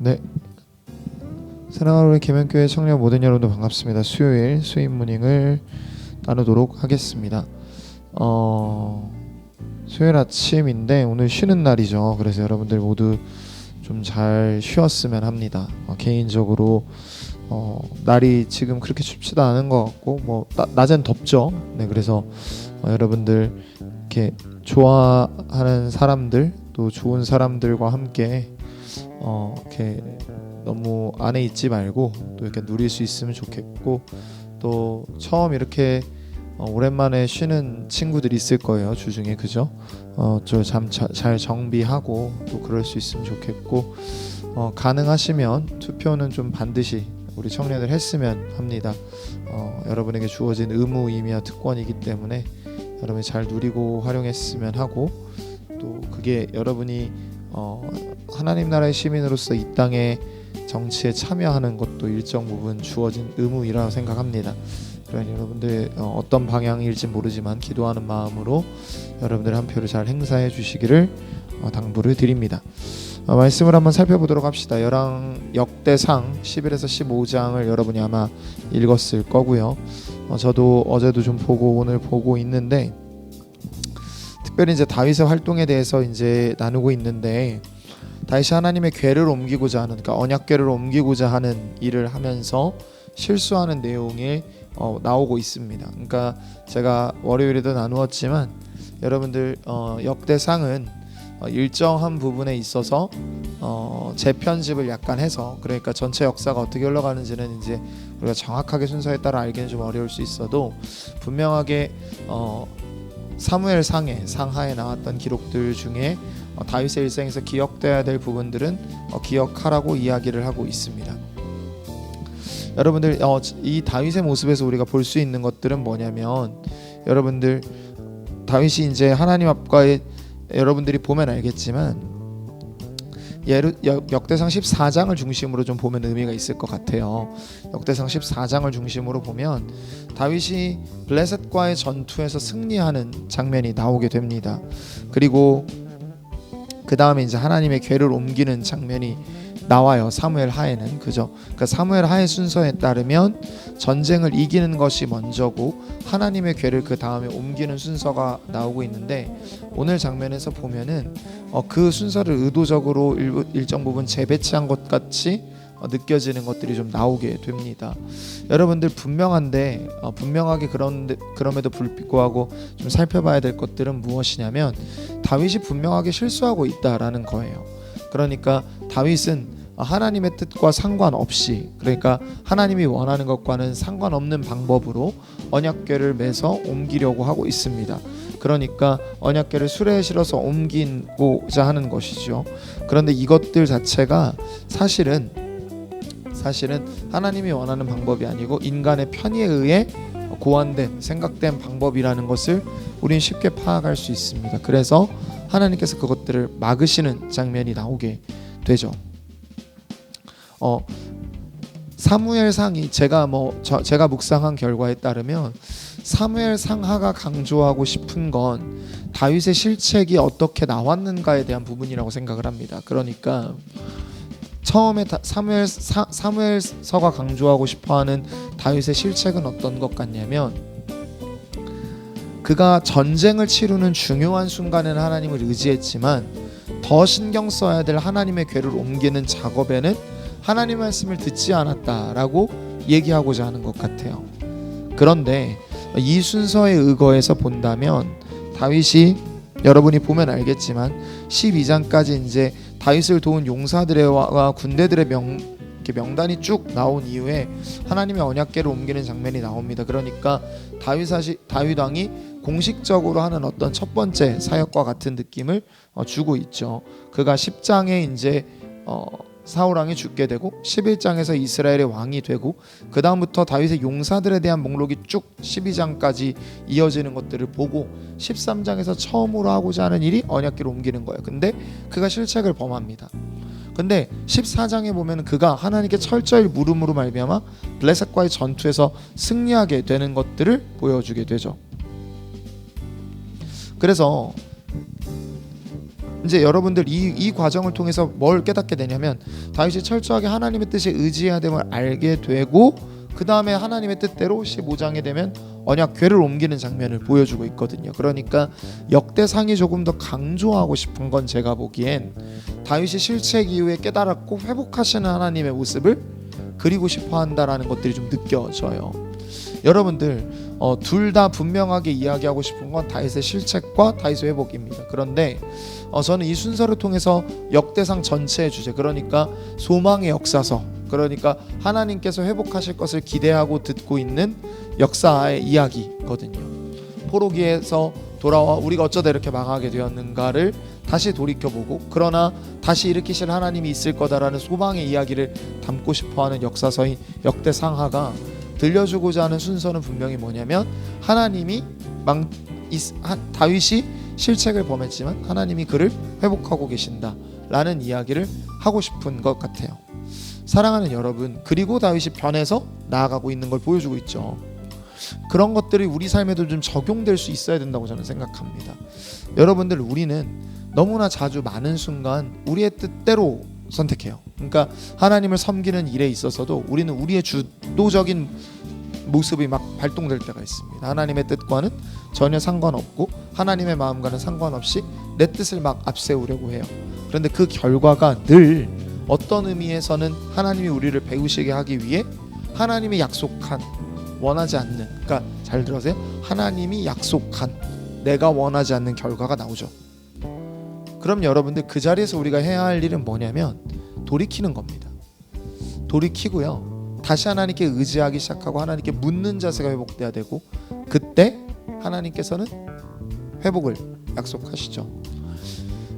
네, 사랑하는 계명교회 청년 모든 여러분들 반갑습니다. 수요일 수임 모닝을 나누도록 하겠습니다. 수요일 아침인데 오늘 쉬는 날이죠. 그래서 여러분들 모두 좀 잘 쉬었으면 합니다. 개인적으로 날이 지금 그렇게 춥지도 않은 것 같고 낮엔 덥죠. 네, 그래서 여러분들 이렇게 좋아하는 사람들 또 좋은 사람들과 함께 이렇게 너무 안에 있지 말고 또 이렇게 누릴 수 있으면 좋겠고, 또 처음 이렇게 오랜만에 쉬는 친구들이 있을 거예요, 주중에. 그죠? 잘 정비하고 또 그럴 수 있으면 좋겠고, 가능하시면 투표는 좀 반드시 우리 청년들 했으면 합니다. 여러분에게 주어진 의무이며 특권이기 때문에 여러분이 잘 누리고 활용했으면 하고, 또 그게 여러분이 하나님 나라의 시민으로서 이 땅의 정치에 참여하는 것도 일정 부분 주어진 의무이라고 생각합니다. 그러니 여러분들 어떤 방향일지 모르지만 기도하는 마음으로 여러분들 한 표를 잘 행사해 주시기를 당부를 드립니다. 말씀을 한번 살펴보도록 합시다. 역대상 11에서 15장을 여러분이 아마 읽었을 거고요. 저도 어제도 좀 보고 오늘 보고 있는데, 특별히 이제 다윗의 활동에 대해서 이제 나누고 있는데, 다윗이 하나님의 궤를 옮기고자 하는, 그러니까 언약궤를 옮기고자 하는 일을 하면서 실수하는 내용이 나오고 있습니다. 그러니까 제가 월요일에도 나누었지만 여러분들 역대상은 일정한 부분에 있어서 재편집을 약간 해서, 그러니까 전체 역사가 어떻게 흘러가는지는 이제 우리가 정확하게 순서에 따라 알기는 좀 어려울 수 있어도 분명하게 사무엘 상하에 나왔던 기록들 중에 다윗의 일생에서 기억돼야 될 부분들은 기억하라고 이야기를 하고 있습니다. 여러분들 이 다윗의 모습에서 우리가 볼 수 있는 것들은 뭐냐면, 여러분들 다윗이 이제 하나님 앞과의, 여러분들이 보면 알겠지만 역대상 14장을 중심으로 좀 보면 의미가 있을 것 같아요. 역대상 14장을 중심으로 보면 다윗이 블레셋과의 전투에서 승리하는 장면이 나오게 됩니다. 그리고 그 다음에 이제 하나님의 궤를 옮기는 장면이 나와요. 사무엘 하에는. 그죠? 그러니까 사무엘 하의 순서에 따르면 전쟁을 이기는 것이 먼저고 하나님의 궤를 그 다음에 옮기는 순서가 나오고 있는데, 오늘 장면에서 보면은 그 순서를 의도적으로 일정 부분 재배치한 것 같이 느껴지는 것들이 좀 나오게 됩니다. 여러분들 분명하게 그럼에도 불구하고 좀 살펴봐야 될 것들은 무엇이냐면, 다윗이 분명하게 실수하고 있다라는 거예요. 그러니까 다윗은 하나님의 뜻과 상관없이, 그러니까 하나님이 원하는 것과는 상관없는 방법으로 언약궤를 매서 옮기려고 하고 있습니다. 그러니까 언약궤를 수레에 실어서 옮기고자 하는 것이죠. 그런데 이것들 자체가 사실은 하나님이 원하는 방법이 아니고 인간의 편의에 의해 고안된, 생각된 방법이라는 것을 우리는 쉽게 파악할 수 있습니다. 그래서 하나님께서 그것들을 막으시는 장면이 나오게 되죠. 사무엘상이 제가 묵상한 결과에 따르면 사무엘상하가 강조하고 싶은 건 다윗의 실책이 어떻게 나왔는가에 대한 부분이라고 생각을 합니다. 그러니까 처음에 사무엘서가 강조하고 싶어하는 다윗의 실책은 어떤 것 같냐면, 그가 전쟁을 치르는 중요한 순간에는 하나님을 의지했지만 더 신경 써야 될 하나님의 궤를 옮기는 작업에는 하나님의 말씀을 듣지 않았다라고 얘기하고자 하는 것 같아요. 그런데 이 순서에 의거해서 본다면 다윗이, 여러분이 보면 알겠지만 12장까지 이제 다윗을 도운 용사들과 군대들의 명단이 쭉 나온 이후에 하나님의 언약궤를 옮기는 장면이 나옵니다. 그러니까 다윗 왕이 공식적으로 하는 어떤 첫 번째 사역과 같은 느낌을 주고 있죠. 그가 10장에 이제 사울 왕이 죽게 되고 11장에서 이스라엘의 왕이 되고, 그 다음부터 다윗의 용사들에 대한 목록이 쭉 12장까지 이어지는 것들을 보고 13장에서 처음으로 하고자 하는 일이 언약궤를 옮기는 거예요. 근데 그가 실책을 범합니다. 근데 14장에 보면 그가 하나님께 철저히 물음으로 말미암아 블레셋과의 전투에서 승리하게 되는 것들을 보여주게 되죠. 그래서 이제 여러분들 이 과정을 통해서 뭘 깨닫게 되냐면 다윗이 철저하게 하나님의 뜻에 의지해야 됨을 알게 되고 그 다음에 하나님의 뜻대로 15장에 되면 언약궤를 옮기는 장면을 보여주고 있거든요. 그러니까 역대상이 조금 더 강조하고 싶은 건 제가 보기엔 다윗이 실책 이후에 깨달았고 회복하시는 하나님의 모습을 그리고 싶어 한다라는 것들이 좀 느껴져요. 여러분들 둘 다 분명하게 이야기하고 싶은 건 다윗의 실책과 다윗의 회복입니다. 그런데 저는 이 순서를 통해서 역대상 전체의 주제, 그러니까 소망의 역사서, 그러니까 하나님께서 회복하실 것을 기대하고 듣고 있는 역사의 이야기거든요. 포로기에서 돌아와 우리가 어쩌다 이렇게 망하게 되었는가를 다시 돌이켜보고, 그러나 다시 일으키실 하나님이 있을 거다라는 소망의 이야기를 담고 싶어하는 역사서인 역대상하가 들려주고자 하는 순서는 분명히 뭐냐면 하나님이 다윗이 실책을 범했지만 하나님이 그를 회복하고 계신다라는 이야기를 하고 싶은 것 같아요. 사랑하는 여러분, 그리고 다윗이 변해서 나아가고 있는 걸 보여주고 있죠. 그런 것들이 우리 삶에도 좀 적용될 수 있어야 된다고 저는 생각합니다. 여러분들, 우리는 너무나 자주 많은 순간 우리의 뜻대로 선택해요. 그러니까 하나님을 섬기는 일에 있어서도 우리는 우리의 주도적인 모습이 막 발동될 때가 있습니다. 하나님의 뜻과는 전혀 상관없고 하나님의 마음과는 상관없이 내 뜻을 막 앞세우려고 해요. 그런데 그 결과가 늘 어떤 의미에서는 하나님이 우리를 배우시게 하기 위해 하나님이 약속한, 원하지 않는, 그러니까 잘 들으세요, 하나님이 약속한 내가 원하지 않는 결과가 나오죠. 그럼 여러분들, 그 자리에서 우리가 해야 할 일은 뭐냐면 돌이키는 겁니다. 돌이키고요, 다시 하나님께 의지하기 시작하고 하나님께 묻는 자세가 회복돼야 되고, 그때 하나님께서는 회복을 약속하시죠.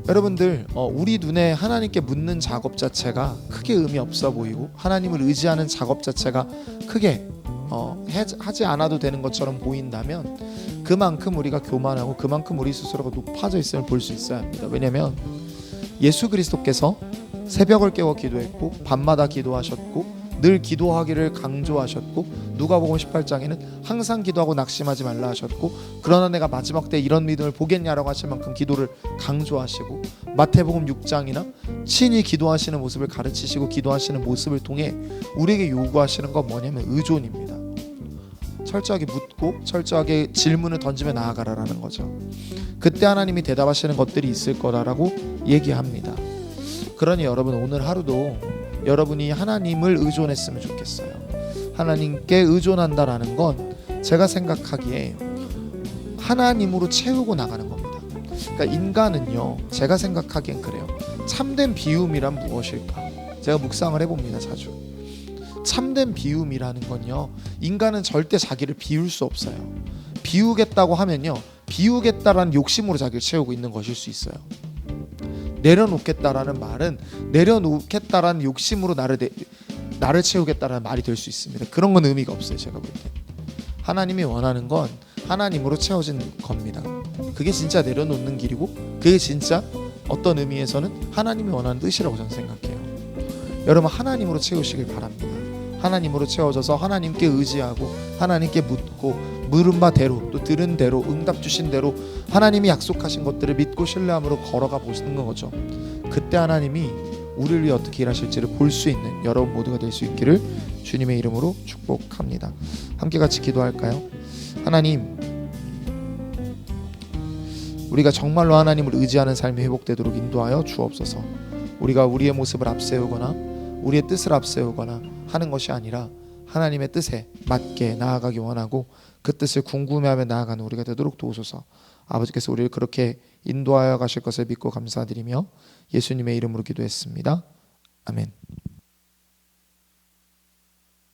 여러분들, 우리 눈에 하나님께 묻는 작업 자체가 크게 의미 없어 보이고 하나님을 의지하는 작업 자체가 크게 하지 않아도 되는 것처럼 보인다면 그만큼 우리가 교만하고 그만큼 우리 스스로가 높아져 있음을 볼 수 있어야 합니다. 왜냐하면 예수 그리스도께서 새벽을 깨워 기도했고 밤마다 기도하셨고 늘 기도하기를 강조하셨고, 누가복음 18장에는 항상 기도하고 낙심하지 말라 하셨고, 그러나 내가 마지막 때 이런 믿음을 보겠냐라고 하실 만큼 기도를 강조하시고, 마태복음 6장이나 친히 기도하시는 모습을 가르치시고 기도하시는 모습을 통해 우리에게 요구하시는 건 뭐냐면 의존입니다. 철저하게 묻고 철저하게 질문을 던지며 나아가라라는 거죠. 그때 하나님이 대답하시는 것들이 있을 거라고 얘기합니다. 그러니 여러분, 오늘 하루도 여러분이 하나님을 의존했으면 좋겠어요. 하나님께 의존한다라는 건 제가 생각하기에 하나님으로 채우고 나가는 겁니다. 그러니까 인간은요, 제가 생각하기엔 그래요. 참된 비움이란 무엇일까? 제가 묵상을 해봅니다. 자주. 참된 비움이라는 건요, 인간은 절대 자기를 비울 수 없어요. 비우겠다고 하면요, 비우겠다라는 욕심으로 자기를 채우고 있는 것일 수 있어요. 내려놓겠다라는 말은 내려놓겠다라는 욕심으로 나를 채우겠다라는 말이 될 수 있습니다. 그런 건 의미가 없어요. 제가 볼 때 하나님이 원하는 건 하나님으로 채워진 겁니다. 그게 진짜 내려놓는 길이고, 그게 진짜 어떤 의미에서는 하나님이 원하는 뜻이라고 저는 생각해요. 여러분, 하나님으로 채우시길 바랍니다. 하나님으로 채워져서 하나님께 의지하고 하나님께 묻고, 물은 바대로 또 들은 대로 응답 주신 대로 하나님이 약속하신 것들을 믿고 신뢰함으로 걸어가 보시는 거죠. 그때 하나님이 우리를 위해 어떻게 일하실지를 볼 수 있는 여러분 모두가 될 수 있기를 주님의 이름으로 축복합니다. 함께 같이 기도할까요? 하나님, 우리가 정말로 하나님을 의지하는 삶이 회복되도록 인도하여 주옵소서. 우리가 우리의 모습을 앞세우거나 우리의 뜻을 앞세우거나 하는 것이 아니라 하나님의 뜻에 맞게 나아가기 원하고 그 뜻을 궁금해하며 나아가는 우리가 되도록 도우소서. 아버지께서 우리를 그렇게 인도하여 가실 것을 믿고 감사드리며 예수님의 이름으로 기도했습니다. 아멘.